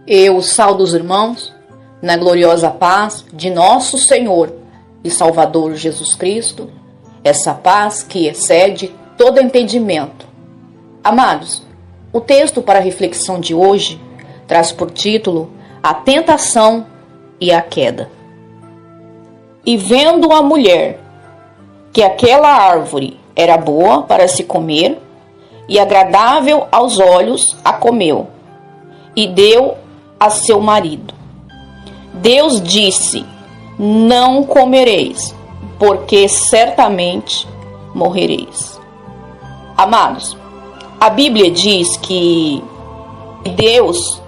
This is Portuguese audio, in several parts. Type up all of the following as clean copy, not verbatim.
Eu saudo os irmãos na gloriosa paz de nosso Senhor e Salvador Jesus Cristo, essa paz que excede todo entendimento. Amados, o texto para a reflexão de hoje traz por título A Tentação e a Queda. E vendo a mulher que aquela árvore era boa para se comer e agradável aos olhos, a comeu e deu a seu marido. Deus disse: não comereis, porque certamente morrereis. Amados, a Bíblia diz que Deus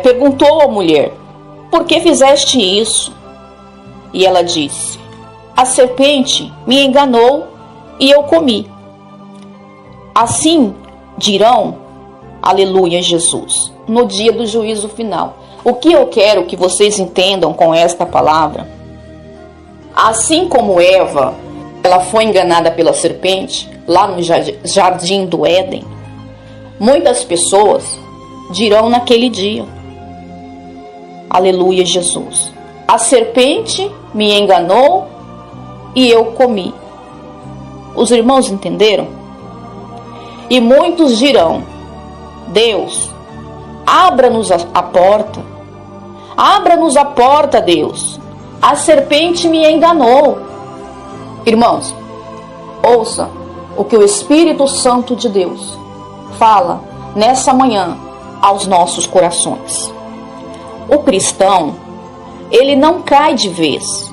perguntou à mulher: por que fizeste isso? E ela disse: a serpente me enganou e eu comi. Assim dirão, aleluia, Jesus, no dia do juízo final. O que eu quero que vocês entendam com esta palavra, assim como Eva, ela foi enganada pela serpente, lá no jardim do Éden, muitas pessoas dirão naquele dia, aleluia, Jesus, a serpente me enganou e eu comi. Os irmãos entenderam? E muitos dirão: Deus, abra-nos a porta. Abra-nos a porta, Deus. A serpente me enganou. Irmãos, ouça o que o Espírito Santo de Deus fala nessa manhã aos nossos corações. O cristão, ele não cai de vez.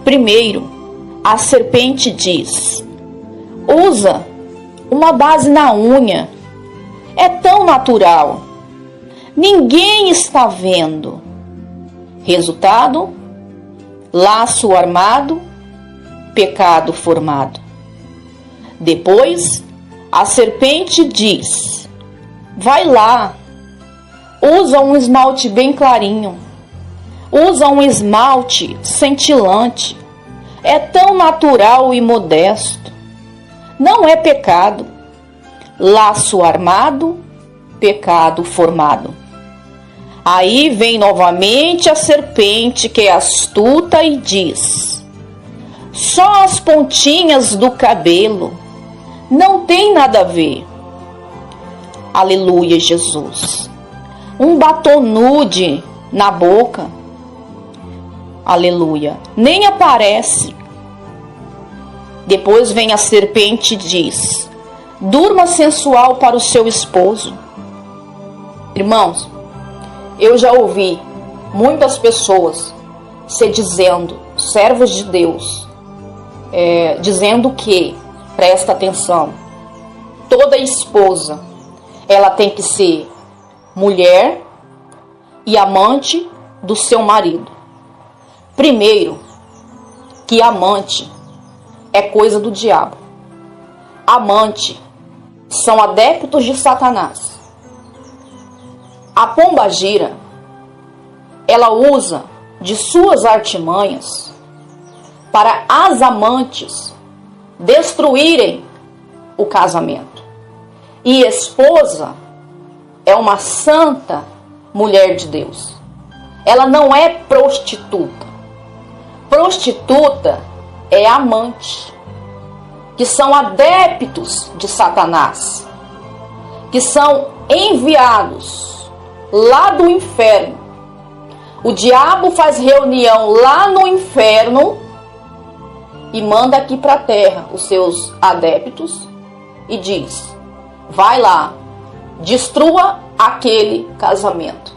Primeiro, a serpente diz: usa uma base na unha. É tão natural. Ninguém está vendo. Resultado: laço armado, pecado formado. Depois, a serpente diz: vai lá, usa um esmalte bem clarinho. Usa um esmalte cintilante. É tão natural e modesto. Não é pecado. Laço armado, pecado formado. Aí vem novamente a serpente, que é astuta, e diz: só as pontinhas do cabelo, não tem nada a ver. Aleluia, Jesus. Um batom nude na boca, aleluia, nem aparece. Depois vem a serpente e diz: durma sensual para o seu esposo. Irmãos, eu já ouvi muitas pessoas se dizendo, servos de Deus, dizendo que, presta atenção, toda esposa, ela tem que ser mulher e amante do seu marido. Primeiro, que amante é coisa do diabo. Amante são adeptos de Satanás. A pombagira, ela usa de suas artimanhas para as amantes destruírem o casamento. E esposa é uma santa mulher de Deus. Ela não é prostituta. Prostituta é amante, que são adeptos de Satanás, que são enviados lá do inferno. O diabo faz reunião lá no inferno e manda aqui para a terra os seus adeptos e diz: vai lá, destrua aquele casamento.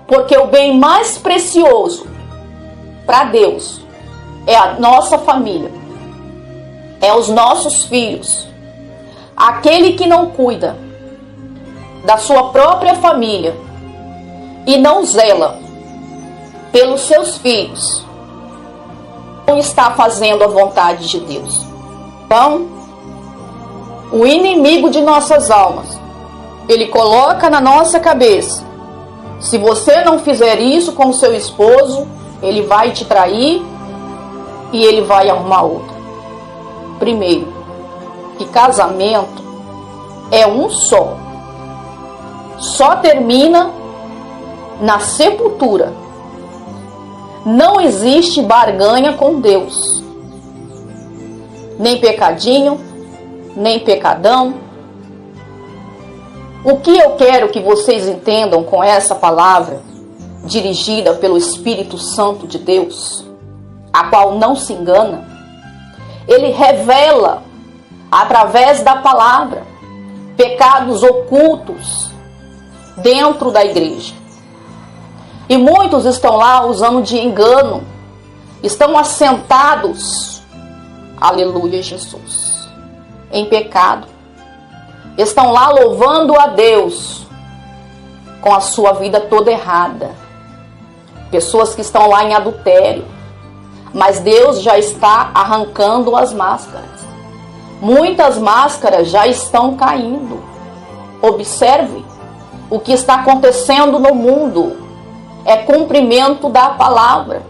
Porque o bem mais precioso para Deus é a nossa família, é os nossos filhos. Aquele que não cuida da sua própria família e não zela pelos seus filhos, não está fazendo a vontade de Deus. Então, o inimigo de nossas almas, ele coloca na nossa cabeça: se você não fizer isso com o seu esposo, ele vai te trair e ele vai arrumar outra. Primeiro, que casamento é um só. Só termina na sepultura. Não existe barganha com Deus. Nem pecadinho, nem pecadão. O que eu quero que vocês entendam com essa palavra, dirigida pelo Espírito Santo de Deus, a qual não se engana, ele revela, através da palavra, pecados ocultos dentro da igreja. E muitos estão lá usando de engano, estão assentados, aleluia Jesus, em pecado. Estão lá louvando a Deus com a sua vida toda errada. Pessoas que estão lá em adultério. Mas Deus já está arrancando as máscaras. Muitas máscaras já estão caindo. Observe o que está acontecendo no mundo. É cumprimento da palavra.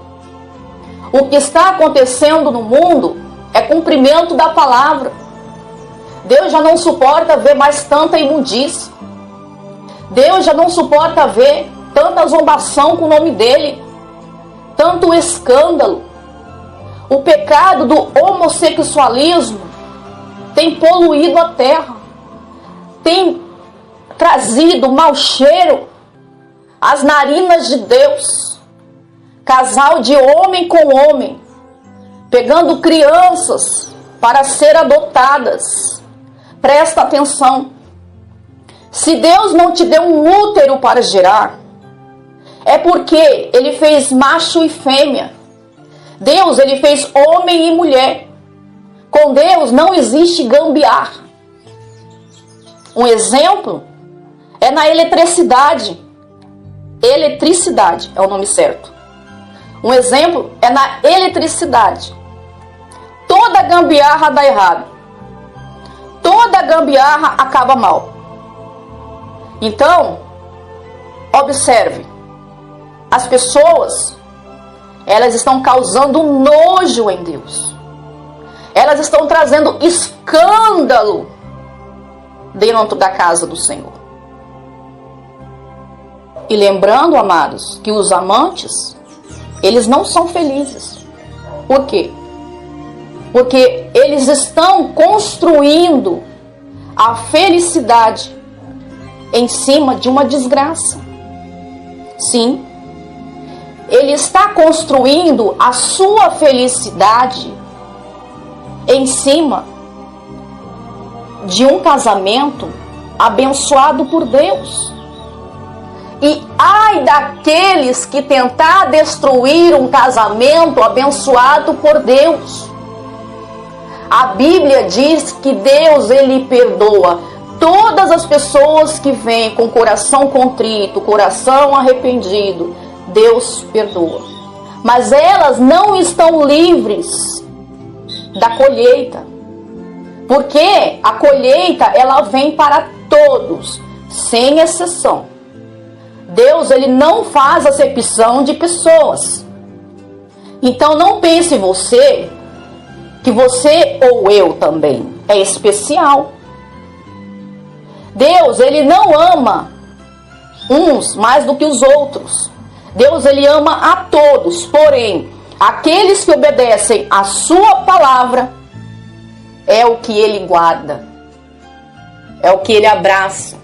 O que está acontecendo no mundo é cumprimento da palavra. Deus já não suporta ver mais tanta imundícia. Deus já não suporta ver tanta zombação com o nome dele. Tanto escândalo. O pecado do homossexualismo tem poluído a terra. Tem trazido mau cheiro às narinas de Deus. Casal de homem com homem, pegando crianças para ser adotadas. Presta atenção. Se Deus não te deu um útero para gerar, é porque Ele fez macho e fêmea. Deus, Ele fez homem e mulher. Com Deus não existe gambiarra. Um exemplo é na eletricidade. Eletricidade é o nome certo. Um exemplo é na eletricidade. Toda gambiarra dá errado. Toda gambiarra acaba mal. Então, observe. As pessoas, elas estão causando nojo em Deus. Elas estão trazendo escândalo dentro da casa do Senhor. E lembrando, amados, que os amantes, eles não são felizes. Por quê? Porque eles estão construindo a felicidade em cima de uma desgraça. Sim, ele está construindo a sua felicidade em cima de um casamento abençoado por Deus. E ai daqueles que tentar destruir um casamento abençoado por Deus. A Bíblia diz que Deus, Ele perdoa todas as pessoas que vêm com coração contrito, coração arrependido. Deus perdoa. Mas elas não estão livres da colheita. Porque a colheita, ela vem para todos, sem exceção. Deus, Ele não faz acepção de pessoas. Então não pense você que você ou eu também é especial. Deus, Ele não ama uns mais do que os outros. Deus, Ele ama a todos. Porém, aqueles que obedecem a sua palavra é o que Ele guarda. É o que Ele abraça.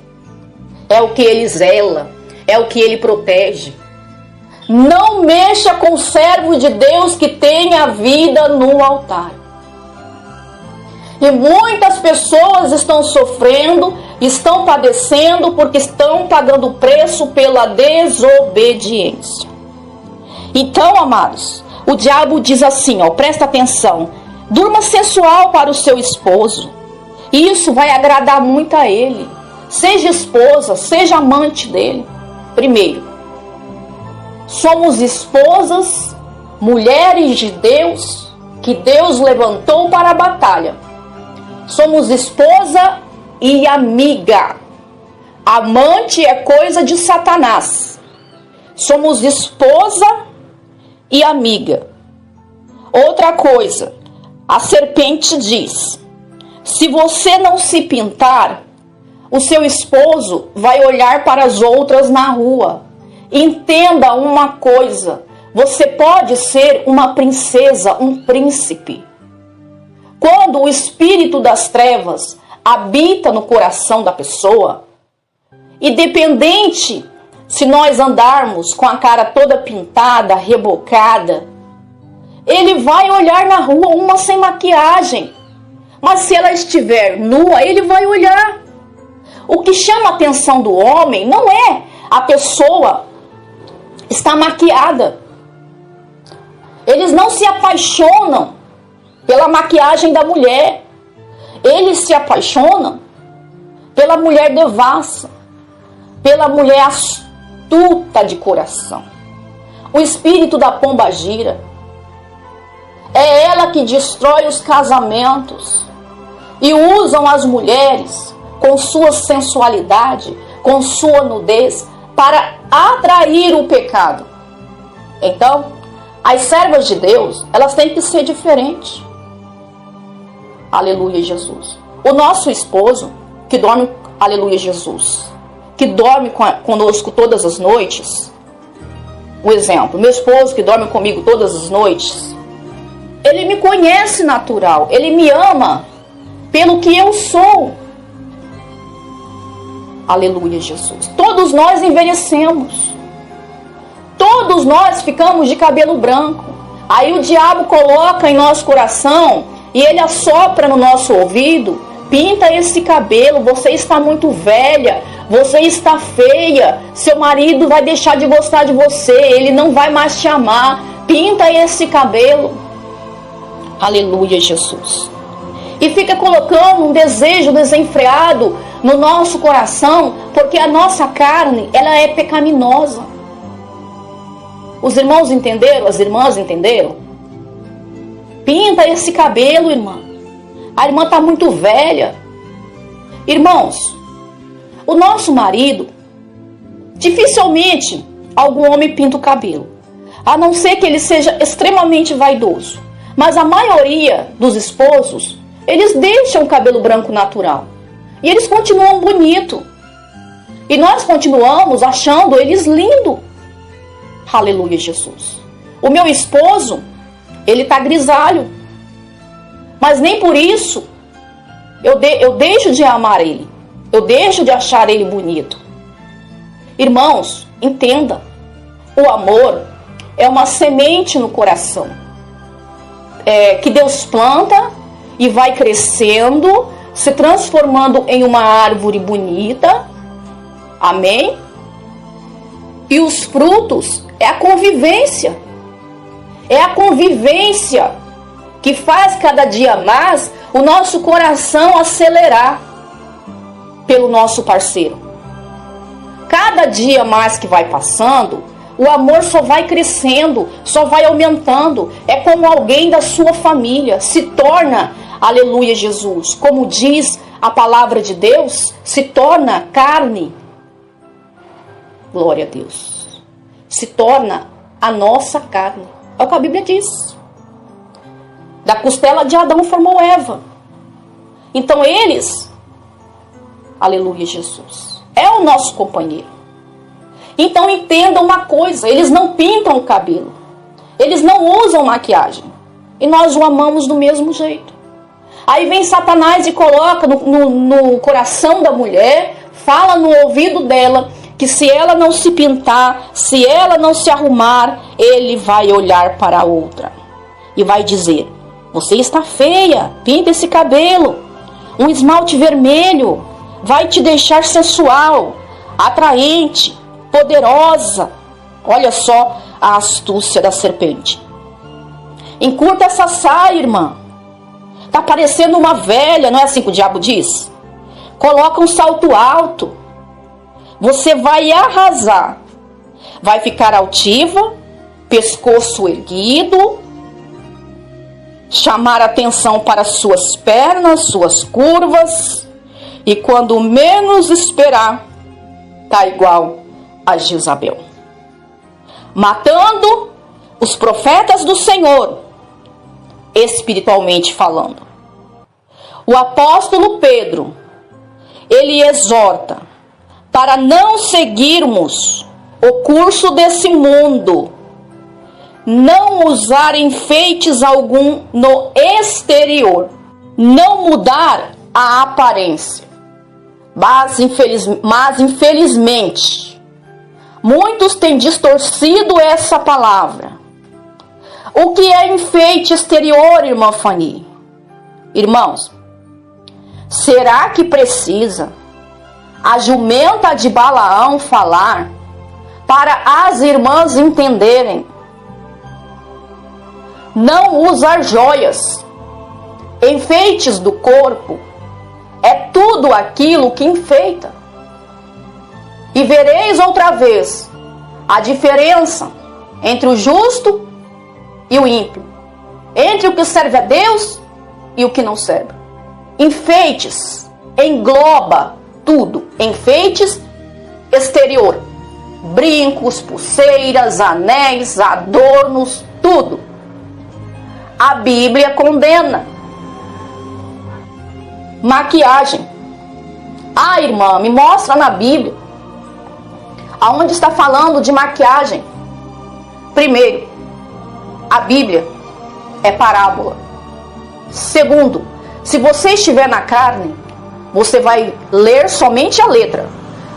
É o que Ele zela. É o que Ele protege. Não mexa com o servo de Deus que tem a vida no altar. E muitas pessoas estão sofrendo, estão padecendo porque estão pagando preço pela desobediência. Então, amados, o diabo diz assim, presta atenção, durma sensual para o seu esposo. Isso vai agradar muito a ele. Seja esposa, seja amante dele. Primeiro, somos esposas, mulheres de Deus, que Deus levantou para a batalha. Somos esposa e amiga. Amante é coisa de Satanás. Somos esposa e amiga. Outra coisa, a serpente diz: se você não se pintar, o seu esposo vai olhar para as outras na rua Entenda uma coisa: você pode ser uma princesa, um príncipe. Quando o espírito das trevas habita no coração da pessoa, independente se nós andarmos com a cara toda pintada, rebocada, ele vai olhar na rua uma sem maquiagem. Mas se ela estiver nua, ele vai olhar. O que chama a atenção do homem não é a pessoa estar maquiada. Eles não se apaixonam pela maquiagem da mulher. Eles se apaixonam pela mulher devassa, pela mulher astuta de coração. O espírito da pombagira. É ela que destrói os casamentos e usam as mulheres com sua sensualidade, com sua nudez, para atrair o pecado. Então, as servas de Deus, elas têm que ser diferentes. Aleluia, Jesus. O nosso esposo, que dorme, aleluia, Jesus, que dorme conosco todas as noites. Um exemplo, meu esposo que dorme comigo todas as noites, ele me conhece natural, ele me ama pelo que eu sou. Aleluia, Jesus. Todos nós envelhecemos. Todos nós ficamos de cabelo branco. Aí o diabo coloca em nosso coração e ele assopra no nosso ouvido: pinta esse cabelo, você está muito velha, você está feia, seu marido vai deixar de gostar de você, ele não vai mais te amar, pinta esse cabelo. Aleluia, Jesus. E fica colocando um desejo desenfreado no nosso coração, porque a nossa carne, ela é pecaminosa. Os irmãos entenderam? As irmãs entenderam? Pinta esse cabelo, irmã. A irmã está muito velha. Irmãos, o nosso marido, dificilmente algum homem pinta o cabelo, a não ser que ele seja extremamente vaidoso. Mas a maioria dos esposos, eles deixam o cabelo branco natural. E eles continuam bonitos. E nós continuamos achando eles lindos. Aleluia, Jesus. O meu esposo, ele está grisalho. Mas nem por isso eu deixo de amar ele. Eu deixo de achar ele bonito. Irmãos, entenda. O amor é uma semente no coração. Que Deus planta e vai crescendo, se transformando em uma árvore bonita. Amém? E os frutos é a convivência. É a convivência que faz cada dia mais o nosso coração acelerar pelo nosso parceiro. Cada dia mais que vai passando, o amor só vai crescendo, só vai aumentando. É como alguém da sua família se torna, aleluia, Jesus, como diz a palavra de Deus, se torna carne. Glória a Deus. Se torna a nossa carne. É o que a Bíblia diz. Da costela de Adão formou Eva. Então eles, aleluia, Jesus, é o nosso companheiro. Então entendam uma coisa: eles não pintam o cabelo, eles não usam maquiagem, e nós o amamos do mesmo jeito. Aí vem Satanás e coloca no coração da mulher, fala no ouvido dela, que se ela não se pintar, se ela não se arrumar, ele vai olhar para a outra e vai dizer: você está feia, pinta esse cabelo, um esmalte vermelho vai te deixar sensual, atraente, poderosa. Olha só a astúcia da serpente. Encurta essa saia, irmã. Tá parecendo uma velha, não é assim que o diabo diz? Coloca um salto alto. Você vai arrasar. Vai ficar altiva, pescoço erguido, chamar atenção para suas pernas, suas curvas, e quando menos esperar, tá igual a Jezabel, matando os profetas do Senhor, espiritualmente falando. O apóstolo Pedro, ele exorta para não seguirmos o curso desse mundo, não usar enfeites algum no exterior, não mudar a aparência. Mas infelizmente, muitos têm distorcido essa palavra. O que é enfeite exterior, irmã Fanny? Irmãos, será que precisa a jumenta de Balaão falar para as irmãs entenderem? Não usar joias, enfeites do corpo, é tudo aquilo que enfeita. E vereis outra vez a diferença entre o justo e o ímpio, entre o que serve a Deus e o que não serve. Enfeites engloba tudo, enfeites exterior, brincos, pulseiras, anéis, adornos, tudo. A Bíblia condena. Maquiagem. Ah, irmã, me mostra na Bíblia aonde está falando de maquiagem. Primeiro, a Bíblia é parábola. Segundo, se você estiver na carne, você vai ler somente a letra.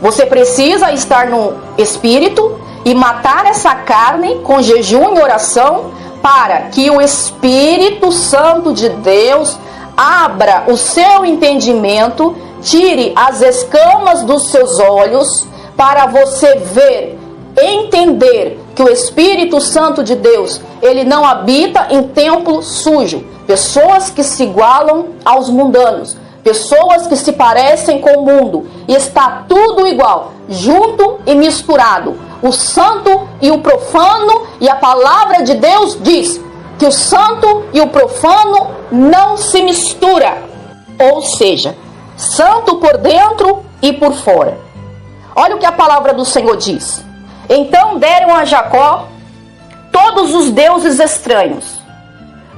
Você precisa estar no espírito e matar essa carne com jejum e oração para que o Espírito Santo de Deus abra o seu entendimento, tire as escamas dos seus olhos, para você ver, entender que o Espírito Santo de Deus, ele não habita em templo sujo. Pessoas que se igualam aos mundanos, pessoas que se parecem com o mundo, e está tudo igual, junto e misturado. O santo e o profano, e a palavra de Deus diz que o santo e o profano não se mistura. Ou seja, santo por dentro e por fora. Olha o que a palavra do Senhor diz. Então deram a Jacó todos os deuses estranhos,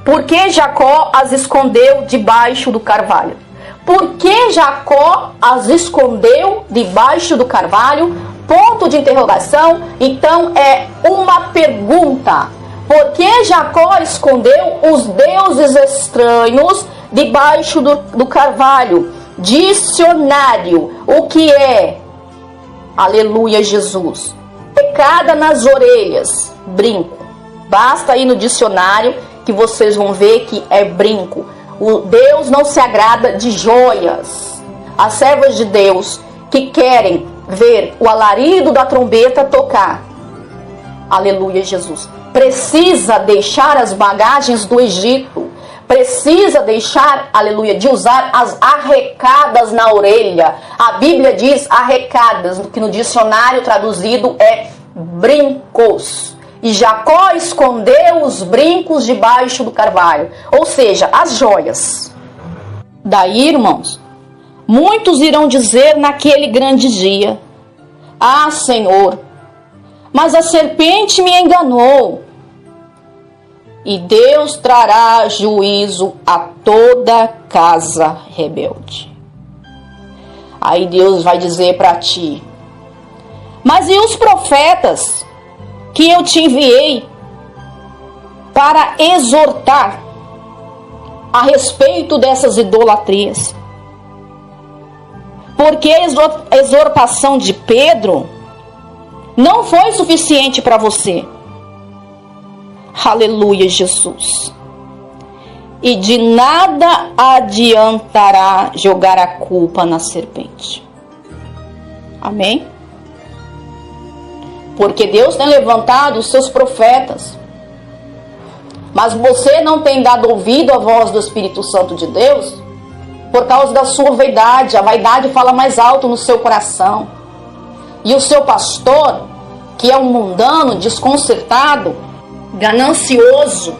porque Jacó as escondeu debaixo do carvalho. Por que Jacó as escondeu debaixo do carvalho? Ponto de interrogação. Então é uma pergunta. Por que Jacó escondeu os deuses estranhos debaixo do carvalho? Dicionário. O que é? Aleluia, Jesus. Pecada nas orelhas. Brinco. Basta ir no dicionário que vocês vão ver que é brinco. O Deus não se agrada de joias. As servas de Deus que querem ver o alarido da trombeta tocar, aleluia, Jesus, precisa deixar as bagagens do Egito, precisa deixar, aleluia, de usar as arrecadas na orelha. A Bíblia diz arrecadas, que no dicionário traduzido é brincos. E Jacó escondeu os brincos debaixo do carvalho, ou seja, as joias. Daí, irmãos, muitos irão dizer naquele grande dia: ah, Senhor, mas a serpente me enganou. E Deus trará juízo a toda casa rebelde. Aí Deus vai dizer para ti: mas e os profetas que eu te enviei para exortar a respeito dessas idolatrias? Porque a exortação de Pedro não foi suficiente para você. Aleluia, Jesus. E de nada adiantará jogar a culpa na serpente. Amém? Porque Deus tem levantado os seus profetas, mas você não tem dado ouvido à voz do Espírito Santo de Deus por causa da sua vaidade. A vaidade fala mais alto no seu coração. E o seu pastor, que é um mundano, desconcertado, ganancioso,